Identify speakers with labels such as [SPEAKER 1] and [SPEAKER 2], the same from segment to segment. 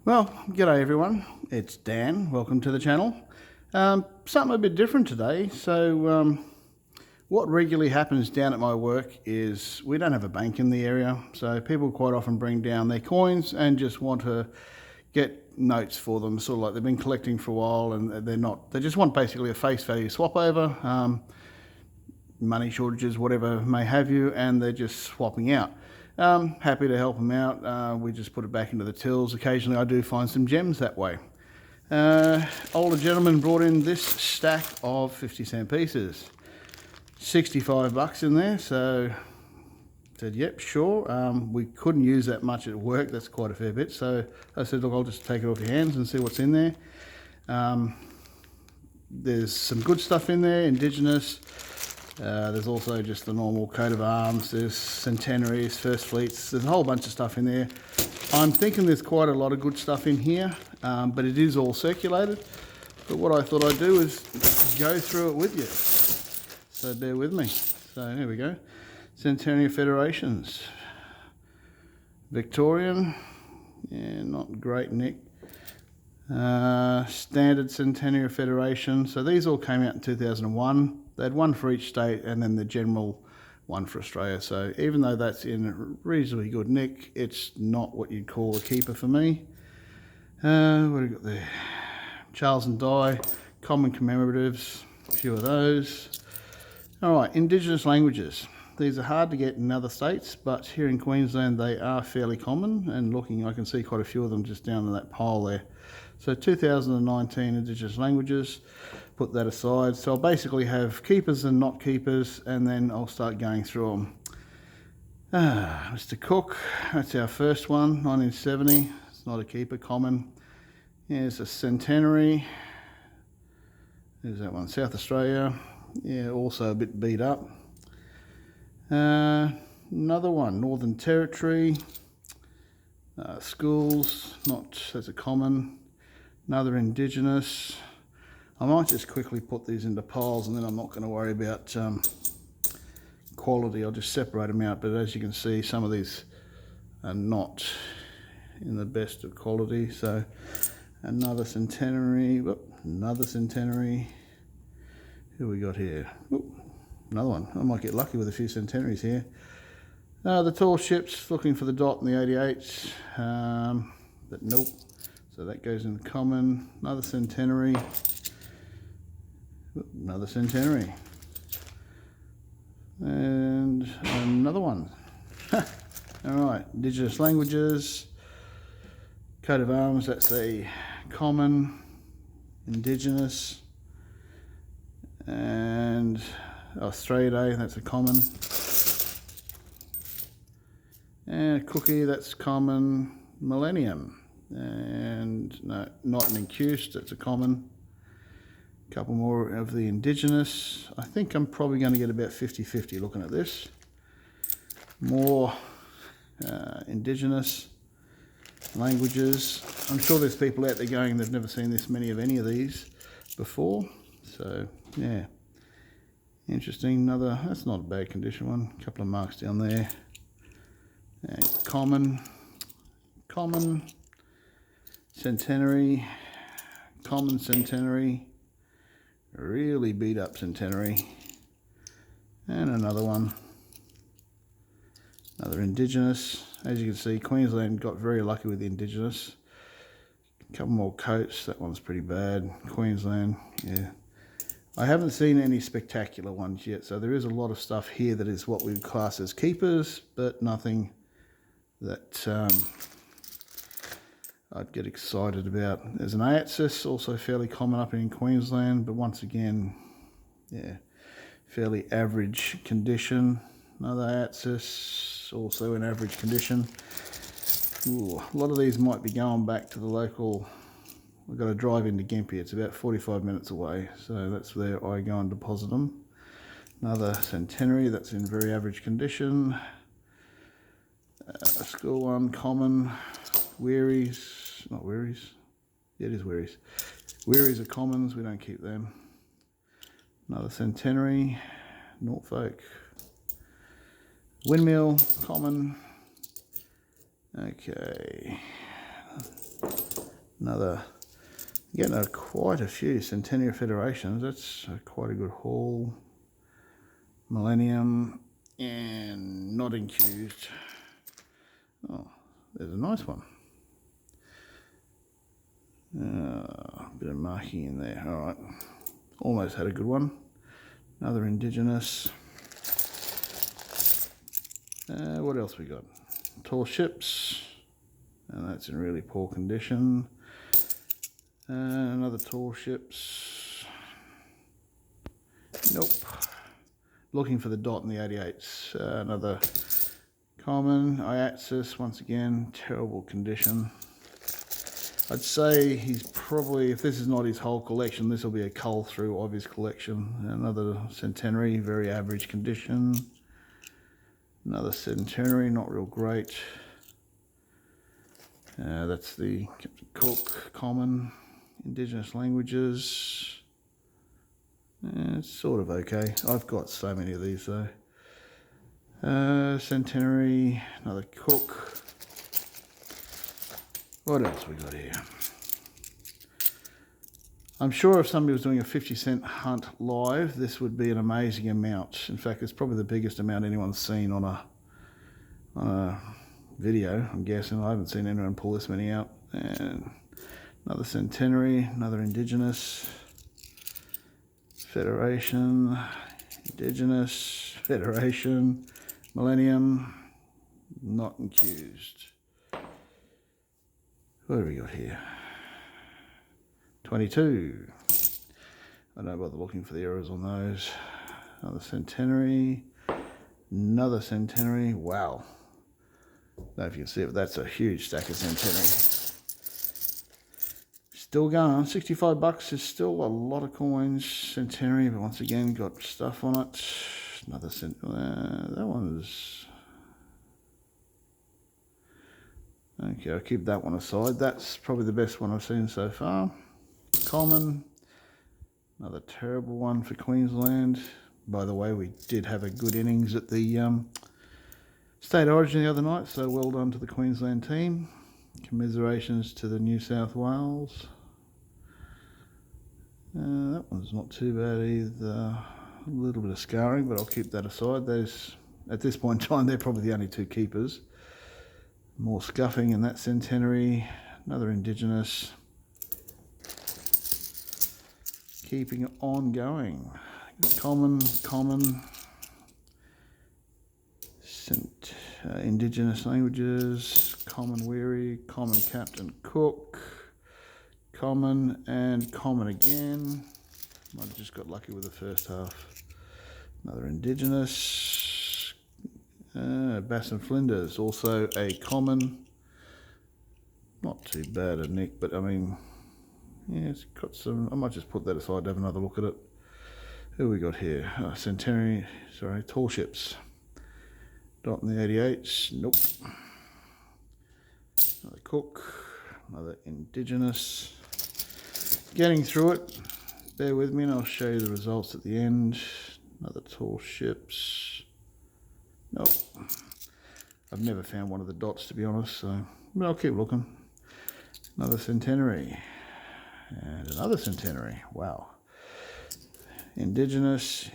[SPEAKER 1] Well, g'day everyone, it's Dan, welcome to the channel. Something a bit different today. So what regularly happens down at my work is we don't have a bank in the area, so people quite often bring down their coins and just want to get notes for them, sort of like they've been collecting for a while and they just want basically a face value swap over, money shortages, whatever may have you, and they're just swapping out. Happy to help them out. We just put it back into the tills. Occasionally I do find some gems that way. Older gentleman brought in this stack of 50-cent pieces. 65 bucks in there, so said, yep, sure. We couldn't use that much at work. That's quite a fair bit. So I said, look, I'll just take it off your hands and see what's in there. There's some good stuff in there, Indigenous. There's also just the normal coat of arms, there's centenaries, first fleets, there's a whole bunch of stuff in there. I'm thinking there's quite a lot of good stuff in here, but it is all circulated. But what I thought I'd do is go through it with you. So bear with me. So here we go. Centenary Federations. Victorian, yeah, not great nick. Standard Centenary Federation. So these all came out in 2001. They had one for each state and then the general one for Australia. So even though that's in reasonably good nick, it's not what you'd call a keeper for me. What have we got there? Charles and Di, common commemoratives, a few of those. All right, Indigenous languages. These are hard to get in other states, but here in Queensland they are fairly common, and looking I can see quite a few of them just down in that pile there. So 2019 Indigenous languages, put that aside. So I'll basically have keepers and not keepers, and then I'll start going through them. Mr. Cook, that's our first one, 1970. It's not a keeper, common. Here's a centenary. There's that one, South Australia. Yeah, also a bit beat up. Another one, Northern Territory. Schools, that's a common. Another Indigenous. I might just quickly put these into piles and then I'm not going to worry about quality. I'll just separate them out. But as you can see, some of these are not in the best of quality. So another centenary. Another centenary. Who we got here? Another one. I might get lucky with a few centenaries here. The tall ships, looking for the dot in the 88s, but nope. So that goes in the common. Another centenary. Another centenary. And another one. All right, Indigenous languages. Coat of arms, that's a common. Indigenous. And Australia Day, that's a common. And cookie, that's common. Millennium. And no, not an incused, that's a common. A couple more of the Indigenous. I think I'm probably going to get about 50-50 looking at this. More Indigenous languages. I'm sure there's people out there going, they've never seen this many of any of these before. So, yeah. Interesting. Another, that's not a bad condition one. A couple of marks down there. And common. Centenary, common centenary, really beat up centenary, and another one, another Indigenous. As you can see, Queensland got very lucky with the Indigenous. A couple more coats, that one's pretty bad. Queensland, yeah. I haven't seen any spectacular ones yet, so there is a lot of stuff here that is what we would class as keepers, but nothing that I'd get excited about. There's an Aatsis, also fairly common up in Queensland, but once again, yeah, fairly average condition. Another Aatsis, also in average condition. Ooh, a lot of these might be going back to the local. We've got to drive into Gympie, it's about 45 minutes away, so that's where I go and deposit them. Another centenary, that's in very average condition. A school one, common. Wearies, not Wearies, yeah, it is Wearies. Wearies are commons, we don't keep them. Another centenary, Norfolk. Windmill, common. Okay. getting quite a few Centenary Federations. That's quite a good haul. Millennium and not incused. Oh, there's a nice one. Bit of marking in there. All right, almost had a good one. Another Indigenous. What else we got? Tall ships, and that's in really poor condition. Another tall ships. Nope. Looking for the dot in the 88s. Another common Iaxis, once again, terrible condition. I'd say he's probably, if this is not his whole collection, this will be a cull through of his collection. Another Centenary, very average condition. Another Centenary, not real great. That's the Captain Cook common. Indigenous languages. It's sort of okay. I've got so many of these though. Centenary, another Cook. What else we got here? I'm sure if somebody was doing a 50-cent hunt live, this would be an amazing amount. In fact, it's probably the biggest amount anyone's seen on a video, I'm guessing. I haven't seen anyone pull this many out. And another Centenary, another Indigenous. Federation, Indigenous, Federation, Millennium, not incused. What do we got here? 22. I don't bother looking for the errors on those. Another Centenary, another Centenary. Wow. I don't know if you can see it, but that's a huge stack of Centenary. Still going. 65 bucks is still a lot of coins. Centenary, but once again got stuff on it. Another that one is okay. I'll keep that one aside. That's probably the best one I've seen so far. Common. Another terrible one for Queensland. By the way, we did have a good innings at the State Origin the other night, so well done to the Queensland team. Commiserations to the New South Wales. That one's not too bad either. A little bit of scarring, but I'll keep that aside. Those, at this point in time, they're probably the only two keepers. More scuffing in that Centenary. Another Indigenous. Keeping on going. Common. Indigenous languages. Common Weary. Common Captain Cook. Common and common again. Might have just got lucky with the first half. Another Indigenous. Bass and Flinders, also a common. Not too bad a nick, but I mean, yeah, it's got some. I might just put that aside to have another look at it. Who we got here? Centenary, sorry, tall ships. Dot in the 88s, nope. Another Cook, another Indigenous. Getting through it. Bear with me and I'll show you the results at the end. Another tall ships. Nope. I've never found one of the dots, to be honest, so but I'll keep looking. Another Centenary. And another Centenary. Wow. Indigenous.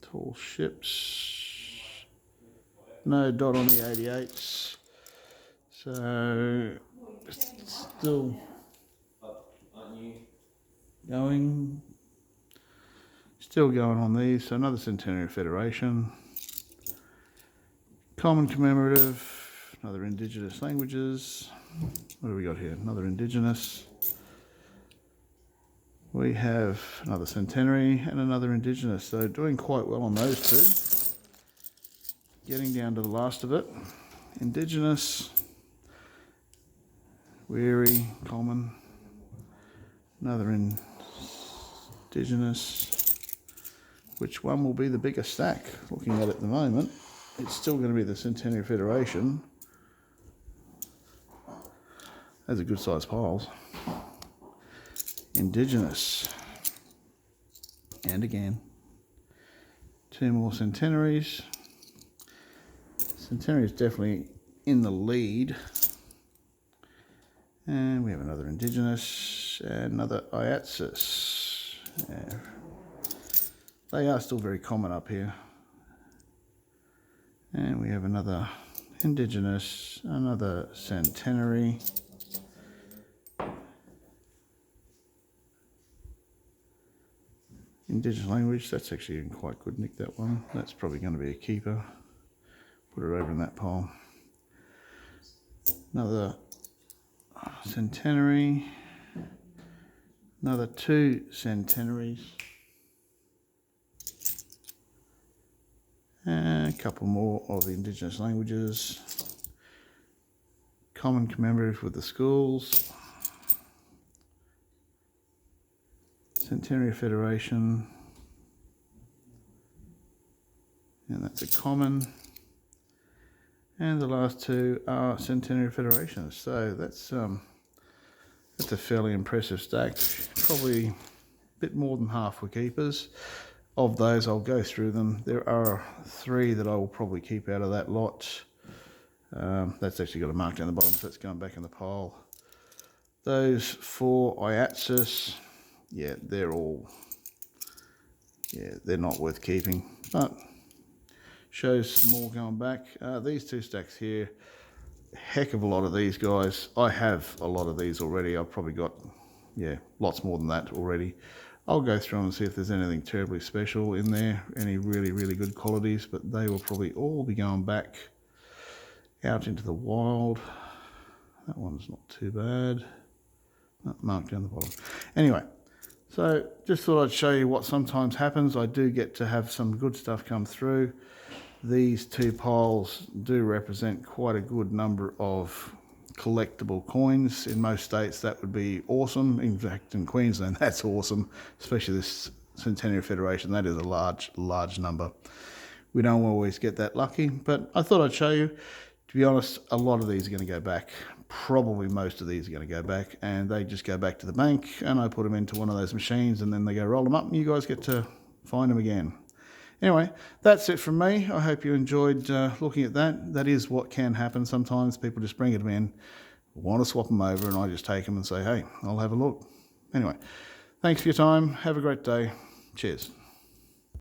[SPEAKER 1] Tall ships. No dot on the 88s. So still going. Still going on these. So another Centenary Federation. Common commemorative. Another Indigenous languages. What do we got here? Another Indigenous. We have another Centenary and another Indigenous. So doing quite well on those two. Getting down to the last of it. Indigenous. Weary, common. Another Indigenous. Which one will be the bigger stack? Looking at it at the moment, it's still going to be the Centenary Federation. Those are good sized piles. Indigenous. And again. Two more Centenaries. Centenary is definitely in the lead. And we have another Indigenous, and another Iatsis. Yeah. They are still very common up here. And we have another Indigenous, another Centenary. Indigenous language, that's actually quite good, Nick, that one. That's probably going to be a keeper. Put it over in that pile. Another Centenary. Another 2 centenaries. And a couple more of the Indigenous languages. Common commemorative with the schools. Centenary Federation. And that's a common. And the last 2 are Centenary Federations. So that's a fairly impressive stack. Probably a bit more than half were keepers. Of those, I'll go through them. There are 3 that I will probably keep out of that lot. That's actually got a mark down the bottom, so it's going back in the pile. Those 4 Iatsis, yeah, they're not worth keeping, but shows some more going back. These 2 stacks here, heck of a lot of these guys. I have a lot of these already. I've probably got, lots more than that already. I'll go through them and see if there's anything terribly special in there, any really, really good qualities, but they will probably all be going back out into the wild. That one's not too bad. Mark down the bottom. Anyway, so just thought I'd show you what sometimes happens. I do get to have some good stuff come through. These 2 piles do represent quite a good number of collectible coins. In most states that would be awesome. In fact, in Queensland that's awesome, especially this Centenary Federation. That is a large number. We don't always get that lucky, but I thought I'd show you. To be honest, a lot of these are going to go back. Probably most of these are going to go back, and they just go back to the bank, and I put them into one of those machines, and then they go roll them up, and you guys get to find them again. Anyway, that's it from me. I hope you enjoyed looking at that. That is what can happen. Sometimes people just bring them in, want to swap them over, and I just take them and say, hey, I'll have a look. Anyway, thanks for your time. Have a great day. Cheers.